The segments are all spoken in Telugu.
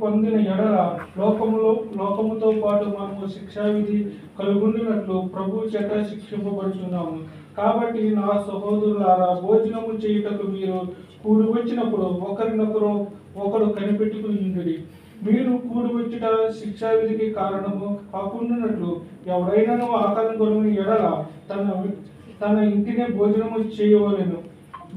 పొందిన ఎడల లోకముతో పాటు మనము శిక్షావిధి కలుగుండినట్లు ప్రభు చేత శిక్షింపబడుతున్నాము. కాబట్టి నా సహోదరులారా, భోజనము చేయుటకు మీరు కూడి వచ్చినప్పుడు ఒకరు కనిపెట్టుకుని ఉండుడి. మీరు కూడి వచ్చుట శిక్షావిధికి కారణము కాకుండానట్లు ఎవరైనా ఆకలి కొనుని ఎడల తన ఇంటినే భోజనము చేయవలెను.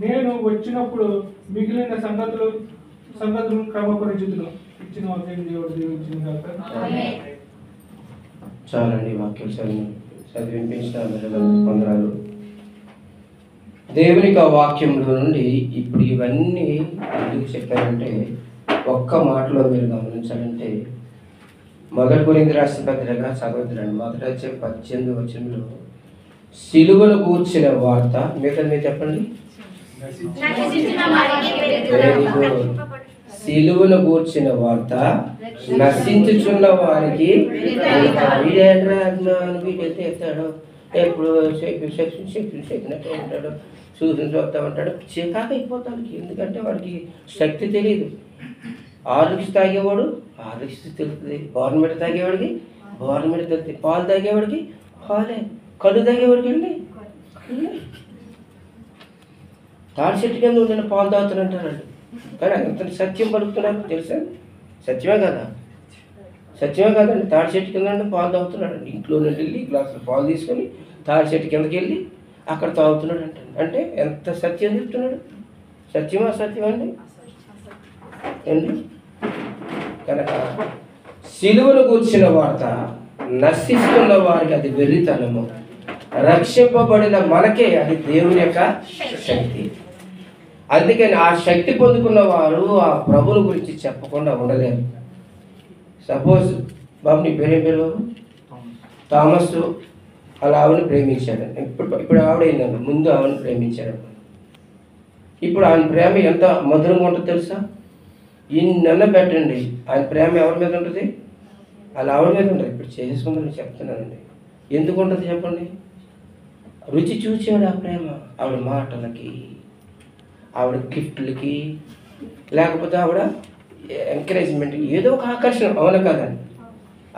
నేను వచ్చినప్పుడు మిగిలిన సంగతులను క్రమపరిచుదును. ఇచ్చిన వాక్యం దేవుడు దీవించిన గాక. చాలండి వాక్యం చదివించిన పొందరాలు. దేవునికి ఆ వాక్యంలో నుండి ఇప్పుడు ఇవన్నీ ఎందుకు చెప్పారంటే, ఒక్క మాటలో మీరు గమనించాలంటే, 1 కొరింథీయులకు రాసిన పత్రిక చదవద్దురండి. మొదట 18వ వచనంలో సిలువను గూర్చిన వార్త, మీరు చెప్పండి. సిలువను గూర్చిన వార్త నశించుచున్న వారికి ఎత్తాడు, ఎప్పుడు చెప్పినట్టు ఉంటాడు, చూస్తా ఉంటాడు, చికాకు అయిపోతాడు. ఎందుకంటే వాడికి శక్తి తెలియదు. ఆర్లిక్స్ తాగేవాడు ఆర్లిక్స్ తెలుస్తుంది, బోర్నమిట తాగేవాడికి బోర్నమిట తెలుస్తుంది, పాలు తాగేవాడికి పాలే, కళ్ళు తాగేవాడికి అండి తాడి చెట్టు కింద ఉండిన పాలు తాగుతానంటారు. కానీ అంత సత్యం పలుకుతున్నారు తెలుసా? సత్యమే కదా? సత్యమే కదండి. తాడి చెట్టు కింద పాలు తాగుతున్నాడండి. ఇంట్లో నుండి వెళ్ళి గ్లాసులు పాలు తీసుకొని తాడి చెట్టు కిందకి వెళ్ళి అక్కడ తాగుతున్నాడు అంటే ఎంత సత్యం చెప్తున్నాడు? సత్యమా అసత్యమా అండి? కనుక సిలువను గూర్చిన వార్త నశిస్తున్న వారికి అది వెర్రితనము, రక్షింపబడిన మనకే అది దేవుని యొక్క శక్తి. అందుకని ఆ శక్తి పొందుకున్న వారు ఆ ప్రభువుల గురించి చెప్పకుండా ఉండలేరు. సపోజ్ బాబు, నీ పేరేం పేరు బాబు? థామస్ అలా ఆవిడని ప్రేమించాడు. ఇప్పుడు ఆవిడైందండి, ముందు ఆవిడని ప్రేమించాడు. ఇప్పుడు ఆయన ప్రేమ ఎంత మధురంగా ఉంటుందో తెలుసా? ఇన్నెన్న పెట్టండి, ఆయన ప్రేమ ఎవరి మీద ఉంటుంది? అలా ఆవిడ మీద ఉంటుంది. ఇప్పుడు చేసుకుందని చెప్తున్నానండి. ఎందుకు ఉంటుంది చెప్పండి? రుచి చూసాడు ఆ ప్రేమ. ఆవిడ మాటలకి, ఆవిడ గిఫ్ట్లకి, లేకపోతే ఆవిడ ఎంకరేజ్మెంట్కి, ఏదో ఒక ఆకర్షణ. అవునా కదండి?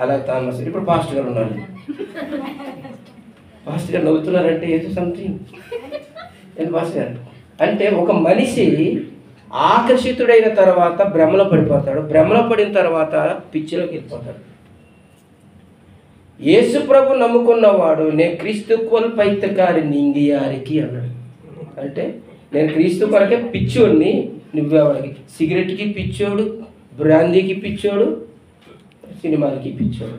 అలా థామస్. ఇప్పుడు పాస్టర్ గారు ఉన్నారు. పాస్టర్ గారు నవ్వుతున్నారంటే ఏదో సంథింగ్ ఏంటి పాస్టర్ గారు అంటే, ఒక మనిషి ఆకర్షితుడైన తర్వాత భ్రమలో పడిపోతాడు. భ్రమలో పడిన తర్వాత పిచ్చిలోకి వెళ్ళిపోతాడు. యేసు ప్రభు నమ్ముకున్నవాడు నేను క్రీస్తు కొల్పైతకారి నింగియారికి అన్నాడు. అంటే నేను క్రీస్తు కొరకే పిచ్చోడిని, నువ్వెవడికి? సిగరెట్కి పిచ్చోడు, బ్రాందీకి పిచ్చోడు, సినిమాలకి పిచ్చోడు.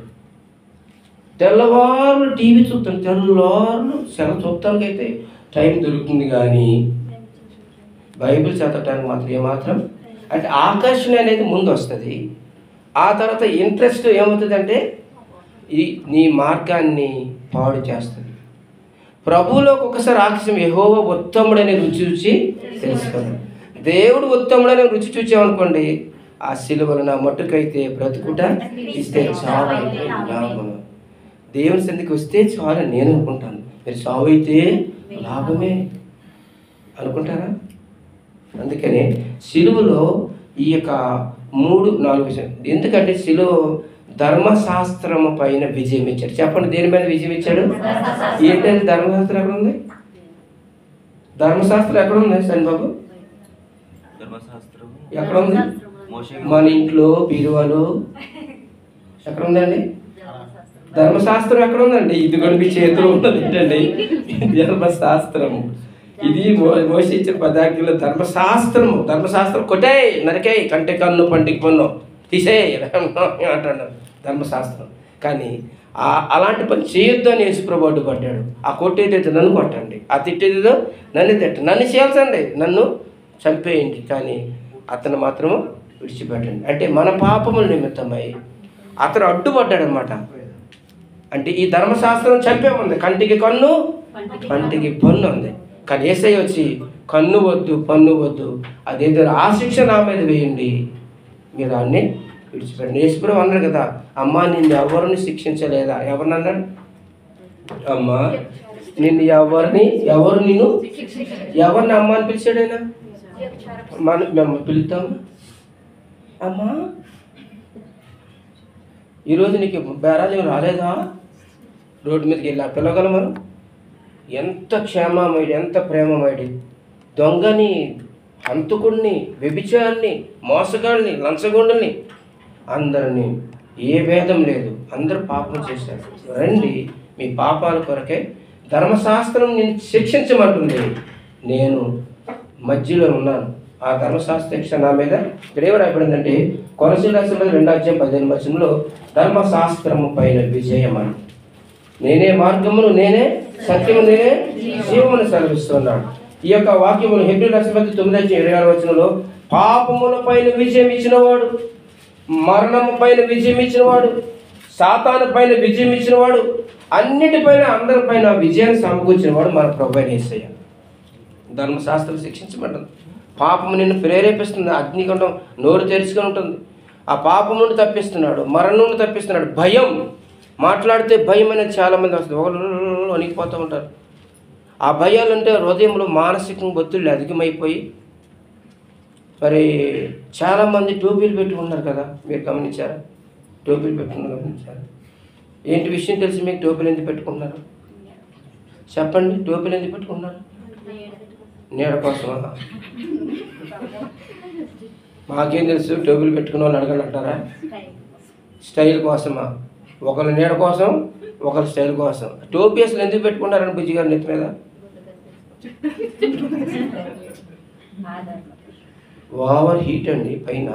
తెల్లవారు టీవీ చూస్తాను, తెల్లవారు సెల చూస్తానికైతే టైం దొరుకుతుంది, కానీ బైబిల్ చదవటానికి మాత్రం ఏమాత్రం అంటే ఆకర్షణ అనేది ముందు వస్తుంది. ఆ తర్వాత ఇంట్రెస్ట్ ఏమవుతుందంటే నీ మార్గాన్ని పాడు చేస్తుంది. ప్రభువులోకి ఒకసారి ఆకర్షణ, యెహోవా ఉత్తముడనే రుచి చూచి తెలుసుకోండి. దేవుడు ఉత్తముడనే రుచి చూచామనుకోండి, ఆ సిలువలు నా మట్టుకైతే బ్రతుకుట, ఇస్తే చావు అయితే లాభము. దేవుని సంధికి వస్తే చాలు నేను అనుకుంటాను. మీరు చావు అయితే లాభమే అనుకుంటారా? అందుకనే సిలువలో ఈ యొక్క 3-4 విషయాలు. ఎందుకంటే సిలువ ధర్మశాస్త్రము పైన విజయం ఇచ్చాడు. చెప్పండి, దేని మీద విజయం ఇచ్చాడు? ఏంటంటే ధర్మశాస్త్రం ఎక్కడ ఉంది? ధర్మశాస్త్రం ఎక్కడ ఉంది శనిబాబు? ఎక్కడ ఉంది? మన ఇంట్లో బీరువాలో ఎక్కడ ఉందండి ధర్మశాస్త్రం? ఎక్కడ ఉందండి? ఇది కూడా మీ చేతిలో ఉన్నది. ఏంటండి ధర్మశాస్త్రము? ఇది మోషే ఇచ్చిన 10 ఆజ్ఞల్లో ధర్మశాస్త్రము. ధర్మశాస్త్రం కొట్టే, నరికే, కంటి కన్ను పంటికి పన్ను తీసే అంటాడు ధర్మశాస్త్రం. కానీ అలాంటి పని చేయొద్దు అని యేసుప్రభు అడ్డుపడ్డాడు. ఆ కొట్టేదైతే నన్ను కొట్టండి, ఆ తిట్టేదేదో నన్ను తిట్టండి, నన్ను చేయాల్సండి, నన్ను చంపేయండి, కానీ అతను మాత్రం విడిచిపెట్టండి. అంటే మన పాపముల నిమిత్తమై అతను అడ్డుపడ్డాడు అన్నమాట. అంటే ఈ ధర్మశాస్త్రం చంపేముంది, కంటికి కన్ను పంటికి పన్ను ఉంది. కానీ యేసయ్య వచ్చి కన్ను వద్దు, పన్ను వద్దు, అదేదో ఆ శిక్ష నా మీద వేయండి, మీరు దాన్ని విడిచిపెట్టండి. యేసుప్రభు అన్నాడు కదా, అమ్మా నిన్ను ఎవరిని శిక్షించలేదా? ఎవరిని అన్నాడు? అమ్మా నిన్ను ఎవరిని అమ్మ అని పిలిచాడైనా? మేము పిలుస్తాము, అమ్మా ఈరోజు నీకు బేరాలు ఏమి రాలేదా? రోడ్డు మీదకి వెళ్ళి పిలవగలం మనం? ఎంత క్షేమమయుడు, ఎంత ప్రేమమయుడు! దొంగని, హంతకుడిని, వ్యభిచారిని, మోసగాడిని, లంచగొండని అందరినీ ఏ భేదం లేదు, అందరూ పాపం చేశారు. రండి, మీ పాపాల కొరకే ధర్మశాస్త్రం నేను శిక్షించమంటుంది. నేను మధ్యలో ఉన్నాను. ఆ ధర్మశాస్త్ర శిక్ష నా మీద ఇక్కడేమో రాయబడిందంటే కొలసీయుల రాసిన 2:15 ధర్మశాస్త్రము పైన విజయం అని. నేనే మార్గమును, నేనే సత్యము, నేనే జీవమును సెలవిస్తున్నాడు. ఈ యొక్క వాక్యములు హెబ్రీయుల రాసిన 9:26 పాపముల పైన విజయం ఇచ్చినవాడు, మరణము పైన విజయం ఇచ్చినవాడు, సాతాను పైన విజయం ఇచ్చినవాడు, అన్నిటిపైన అందరిపైన విజయాన్ని సమకూర్చినవాడు మన ప్రభువైన యేసయ్య. ధర్మశాస్త్రం శిక్షించమంటుంది. పాపము నిన్ను ప్రేరేపిస్తుంది, అగ్నిగుండం నోరు తెరుచుకొని ఉంటుంది. ఆ పాపం నుండి తప్పిస్తున్నాడు, మరణం నుండి తప్పిస్తున్నాడు. భయం, మాట్లాడితే భయం అనేది చాలామంది వస్తుంది, ఒకరు వణికిపోతూ ఉంటారు. ఆ భయాలు అంటే హృదయంలో మానసికంగా ఒత్తిళ్ళు అధికమైపోయి మరి చాలామంది టోపీలు పెట్టుకున్నారు కదా, మీరు గమనించారా? టోపీలు పెట్టుకున్నారు, గమనించారా? ఏంటి విషయం తెలిసి మీకు టోపీలు ఎందుకు పెట్టుకుంటున్నారు? చెప్పండి, టోపీలు ఎందుకు పెట్టుకుంటున్నారు? నీడ కోసమా? మాకేం తెలుసు, టోపీలు పెట్టుకున్న వాళ్ళు అడగండి అంటారా? స్టైల్ కోసమా? ఒకరు నీడ కోసం, ఒకరు స్టైల్ కోసం. టోపీ అసలు ఎందుకు పెట్టుకున్నారని బుజ్జి గారి నెత్తి మీద? ఓవర్ హీట్ అండి. పైన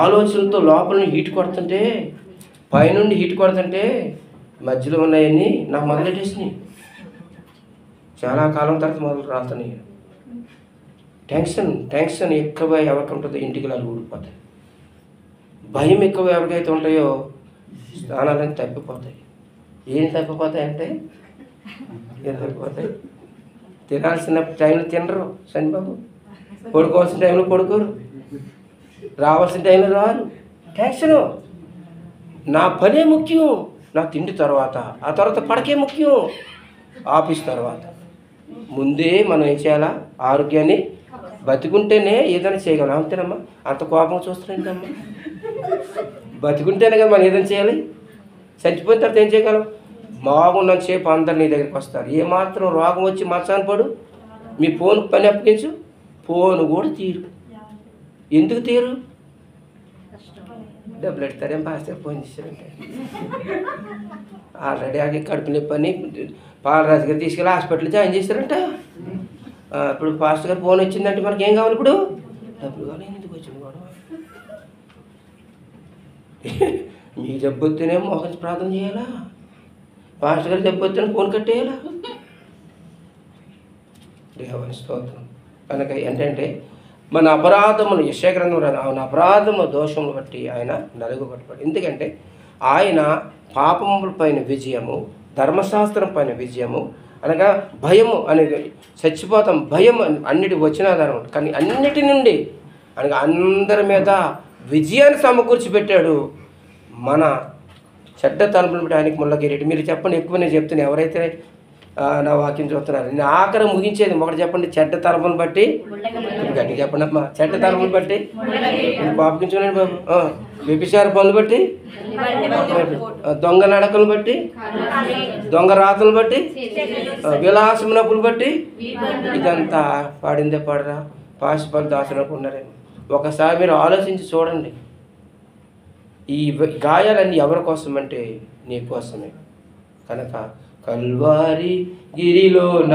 ఆలోచనతో లోపల హీట్ కొడుతుంటే, పైనుండి హీట్ కొడుతుంటే మధ్యలో ఉన్నాయని నాకు మొదలెట్టేసినాయి. చాలా కాలం తర్వాత మొదలు రాస్తున్నాయి. టెన్షన్ ఎక్కువ ఎవరికి ఉంటుందో ఇంటికి అలా ఊడిపోతాయి. భయం ఎక్కువ ఎవరికైతే ఉంటాయో స్నానాలన్నీ తప్పిపోతాయి. ఏం తప్పిపోతాయంటే ఏం తప్పిపోతాయి? తినాల్సిన టైంలో తినరు శనిబాబు, పడుకోవాల్సిన టైంలో పడుకోరు, రావాల్సిన టైంలో రారు. టెన్షను. నా పనే ముఖ్యం, నా తిండి తర్వాత, ఆ తర్వాత పడకే ముఖ్యం, ఆఫీస్ తర్వాత. ముందే మనం ఏం చేయాలా? ఆరోగ్యాన్ని బతికుంటేనే ఏదైనా చేయగలం. అంతేనమ్మా? అంత కోపం చూస్తున్నాంటమ్మా. బతికుంటేనే కదా మనం ఏదైనా చేయాలి. చచ్చిపోయిన తర్వాత ఏం చేయగలం? బాగున్నంత సేపు అందరు నీ దగ్గరికి వస్తారు. ఏమాత్రం రోగం వచ్చి మచ్చాను పడు, మీ ఫోన్ పని అప్పగించు, ఫోన్ కూడా తీరు. ఎందుకు తీరు? డబ్బులు ఎడతారేం పాస్తే ఫోన్ చేశారంటే ఆల్రెడీ ఆగి కడుపు నొప్పి అని పాలరాజు గారు తీసుకెళ్ళి హాస్పిటల్ జాయిన్ చేశారంట. ఇప్పుడు పాస్టర్ గారు ఫోన్ వచ్చిందంటే మనకి ఏం కావాలి? ఇప్పుడు డబ్బులు కావాలి. ఎందుకు వచ్చింది గొడవ? మీ జబ్బు వస్తేనే మోహన్ ప్రార్థన చేయాలా? పాస్టర్ గారు జబ్బు వస్తేనే ఫోన్ కట్టేయాలా? దేవుని స్తోత్రం. కనుక ఏంటంటే మన అపరాధములు, యెషయా గ్రంథం ఆయన అపరాధము దోషములు బట్టి ఆయన నలుగుబట్టబడి. ఎందుకంటే ఆయన పాపముల పైన విజయము, ధర్మశాస్త్రం పైన విజయము, అనగా భయము అనేది చచ్చిపోతాం, భయం అన్నిటి వచ్చిన ఆధారం. కానీ అన్నిటి నుండి అనగా అందరి మీద విజయాన్ని సమకూర్చి పెట్టాడు. మన చెడ్డ తలుపులు బట్టి ఆయనకి ముళ్ళ కిరీటం. మీరు చెప్పండి, ఎక్కువ నేను చెప్తున్నాను. ఎవరైతే నా వాక్యం చూస్తున్నారు, నేను ఆఖరి ముగించేది ఒకటి చెప్పండి. చెడ్డ తరపును బట్టి, గట్టి చెప్పండి అమ్మా, చెడ్డ తరపును బట్టి పాపకించుకోండి బాబు, వ్యభిచార పనులు బట్టి, దొంగ నడకలు బట్టి, దొంగ రాతలు బట్టి, విలాసమునప్పులు బట్టి, ఇదంతా పాడిందే పాడరా పాసిపల్లి దాసులకు ఉన్నారేమో. ఒకసారి మీరు ఆలోచించి చూడండి. ఈ గాయాలన్నీ ఎవరి కోసం అంటే నీ కోసమే. కనుక కల్వారి గిరిలోన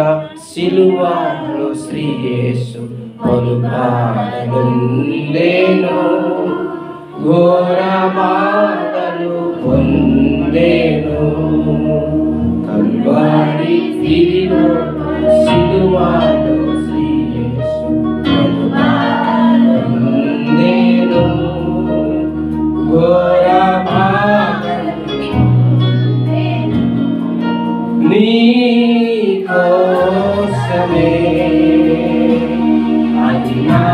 సిలువలో శ్రీ యేసు పలుకాడెను, ఘోర బాధలు పొందెను. కల్వారి గిరిలో సిలువలో శ్రీ యేసు పలుకాడెను, ఘోర నీ కోసమే, అది నా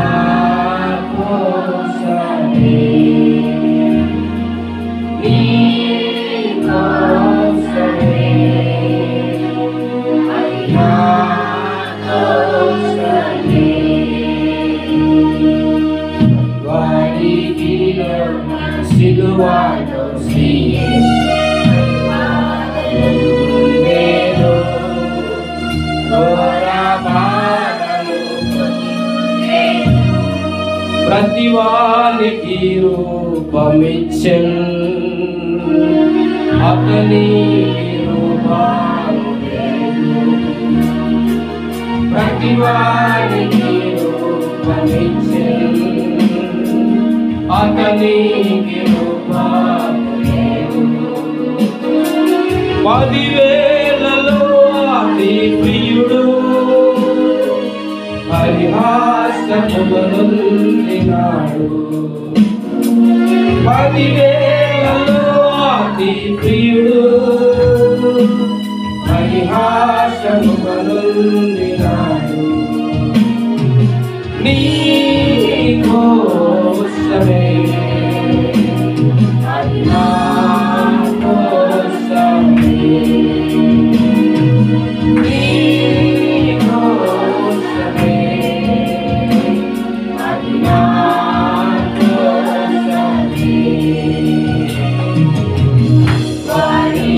కోసమే, నీ కోసమే, అది నా కోసమే. వారికి సిలువలో నేను ఘోర బాధలు ప్రతివానికి రూపమిచ్చెన్ అతని రూపము ప్రతివానికి రూపమిచ్చెన్ అతనికి రూపము 10,000లలో అతి ప్రియుడు పరిహాసముగొందినాడు 10,000లలో అతి ప్రియుడు పరిహాసముగొందినాడు నీ కోసమే అది నా కోసమే నీ కోసమే అది నా కోసమే వారి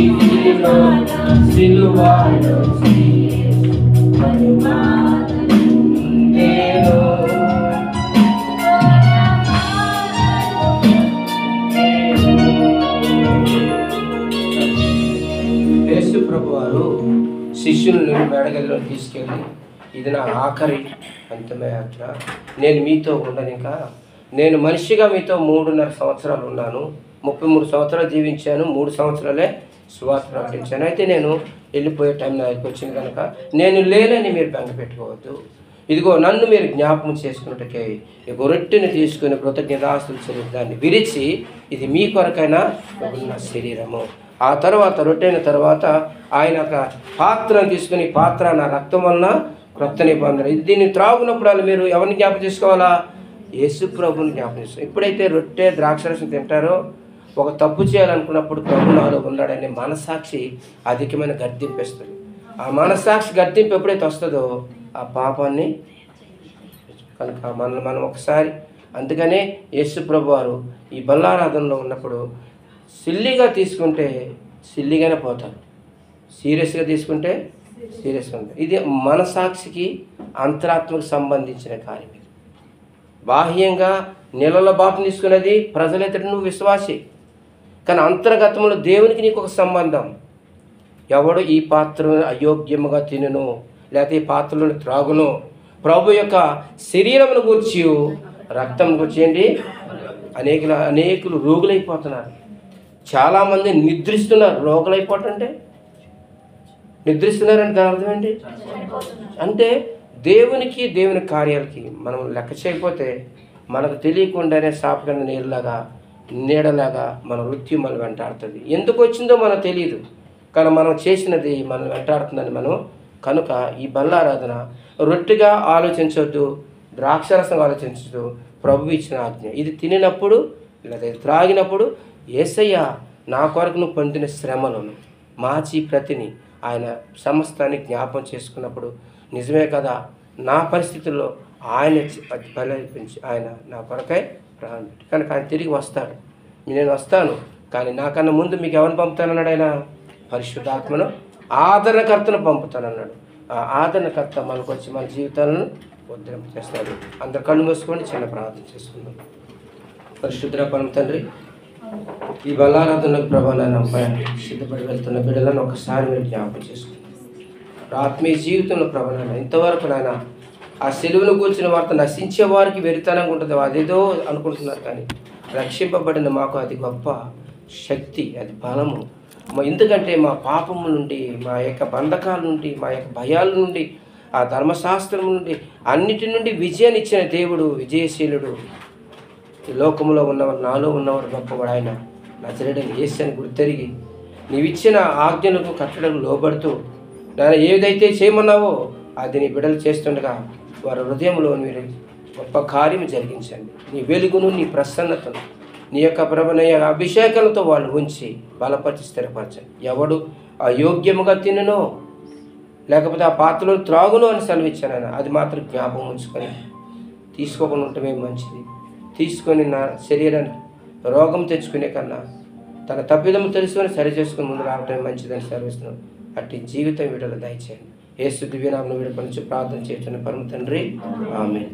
సిలువలో నేను యేసు ప్రభువారు శిష్యులను మేడగదిలో తీసుకెళ్ళి ఇది నా ఆఖరి అంతిమ యాత్ర, నేను మీతో ఉండను, ఇంకా నేను మనిషిగా మీతో 3.5 సంవత్సరాలు ఉన్నాను, 33 సంవత్సరాలు జీవించాను, 3 సంవత్సరాలే సువార్త ప్రకటించాను. అయితే నేను వెళ్ళిపోయే టైం నా దగ్గరికి వచ్చింది కనుక నేను లేనని మీరు బెంగ పెట్టుకోవద్దు. ఇదిగో నన్ను మీరు జ్ఞాపకం చేసుకున్నట్టుకే ఈ రొట్టెని తీసుకుని కృతజ్ఞతాస్తులు చెల్లి దాన్ని విరిచి ఇది మీ కొరకైనా నా శరీరము. ఆ తర్వాత రొట్టెన తర్వాత ఆయన ఒక పాత్రను తీసుకుని పాత్ర నా రక్తం వలన క్రొత్త నిబంధన, దీన్ని త్రాగునప్పుడు మీరు ఎవరిని జ్ఞాపకం చేసుకోవాలా? యేసు ప్రభుని జ్ఞాపకం చేసుకోవాలి. ఎప్పుడైతే రొట్టె ద్రాక్షరసం తింటారో ఒక తప్పు చేయాలనుకున్నప్పుడు ప్రభు నాలో ఉన్నాడనే మనసాక్షి అధికమైన గద్దింపేస్తుంది. ఆ మనసాక్షి గద్దింపు ఎప్పుడైతే వస్తుందో ఆ పాపాన్ని కనుక మనం ఒకసారి, అందుకనే యేసు ప్రభు వారు ఈ బల్లారాధనలో ఉన్నప్పుడు సిల్లిగా తీసుకుంటే సిల్లిగానే పోతారు, సీరియస్గా తీసుకుంటే సీరియస్గా ఉంటారు. ఇది మనసాక్షికి అంతరాత్మకు సంబంధించిన కార్యం. ఇది బాహ్యంగా నెలలో బాప్తిసం తీసుకునేది ప్రజలెదుట నువ్వు విశ్వాసి, కానీ అంతర్గతంలో దేవునికి నీకు ఒక సంబంధం. ఎవడు ఈ పాత్రను అయోగ్యముగా తినును లేకపోతే ఈ పాత్రలను త్రాగును ప్రభు యొక్క శరీరమును గూర్చి రక్తం గూర్చేయండి అనేకులు రోగులైపోతున్నారు. చాలామంది నిద్రిస్తున్నారు. రోగులైపోతుంటే నిద్రిస్తున్నారంటే దాని అర్థం ఏంటి? అంటే దేవుని కార్యాలకి మనం లెక్క చేయకపోతే మనకు తెలియకుండానే సాపకన్న నీడలాగా మన వృత్తి మనం వెంటాడుతుంది. ఎందుకు వచ్చిందో మనకు తెలియదు, కానీ మనం చేసినది మనం వెంటాడుతుందని మనం కనుక ఈ బల్లారాధన రొట్టెగా ఆలోచించవద్దు, ద్రాక్షరసం ఆలోచించద్దు. ప్రభు ఇచ్చిన ఆజ్ఞ ఇది తినినప్పుడు లేదా త్రాగినప్పుడు యేసయ్య నా కొరకు నువ్వు పొందిన శ్రమలను మాచి ప్రతిని ఆయన సమస్తాన్ని జ్ఞాపం చేసుకున్నప్పుడు నిజమే కదా, నా పరిస్థితుల్లో ఆయన బలపించి ఆయన నా కొరకై ప్రాణం పెట్టి కనుక ఆయన తిరిగి వస్తాడు. నేను వస్తాను, కానీ నాకన్నా ముందు మీకు ఎవరిని పంపుతానన్నాడు? ఆయన పరిశుద్ధాత్మను ఆదరణకర్తను పంపుతానన్నాడు. ఆ ఆదరణకర్త మనకు వచ్చి మన జీవితాలను ఉద్ధరణ చేస్తాడు. అందరు కళ్ళు మూసుకొని చిన్న ప్రార్థన చేసుకుందాం. పరిశుద్ధ పరమ తండ్రి, ఈ బల్లారాధనకు ప్రభావాలను సిద్ధపడి వెళ్తున్న బిడ్డలను ఒకసారి మీరు జ్ఞాపకం చేసుకుంటాం. ఆత్మీయ జీవితంలో ప్రభావాలను ఇంతవరకు నాయన ఆ సెలువును కూర్చున్న వార్త నశించే వారికి వెరితనంగా ఉంటుంది, అదేదో అనుకుంటున్నారు, కానీ రక్షింపబడిన మాకు అది గొప్ప శక్తి, అది బలము. ఎందుకంటే మా పాపము నుండి, మా యొక్క బంధకాల నుండి, మా యొక్క భయాల నుండి, ఆ ధర్మశాస్త్రం నుండి అన్నిటి నుండి విజయాన్ని ఇచ్చిన దేవుడు, విజయశీలుడు. ఈ లోకంలో ఉన్నవారు, నాలో ఉన్నవారు గొప్పవాడు ఆయన. నజరేయుడైన యేసు అని గుర్తెరిగి నీవిచ్చిన ఆజ్ఞలకు కట్టడకు లోబడుతూ నాయన ఏదైతే చేయమన్నావో అది నీ బిడ్డలు చేస్తుండగా వారి హృదయంలో మీరు గొప్ప కార్యం జరిగించండి. నీ వెలుగును, నీ ప్రసన్నతను, నీ యొక్క ప్రభునయ్య అభిషేకాలతో వాళ్ళు ఉంచి బలపరిచి స్థిరపరచండి. ఎవడు అయోగ్యముగా తిననో లేకపోతే ఆ పాత్రలో త్రాగును అని సెలవిచ్చాను, అది మాత్రం జ్ఞాపకం ఉంచుకొని తీసుకోకుండా ఉండటమే మంచిది. తీసుకొని నా శరీరానికి రోగం తెచ్చుకునే కన్నా తన తప్పిదము తెలుసుకొని సరి చేసుకుని ముందు రావటం మంచిదని సెలవిస్తున్నాం. అట్టి జీవితం విడుదల దయచేయండి. యేసు దివ్యనామమున విడుదల నుంచి ప్రార్థన చేస్తున్న పరమ తండ్రి, ఆమేన్.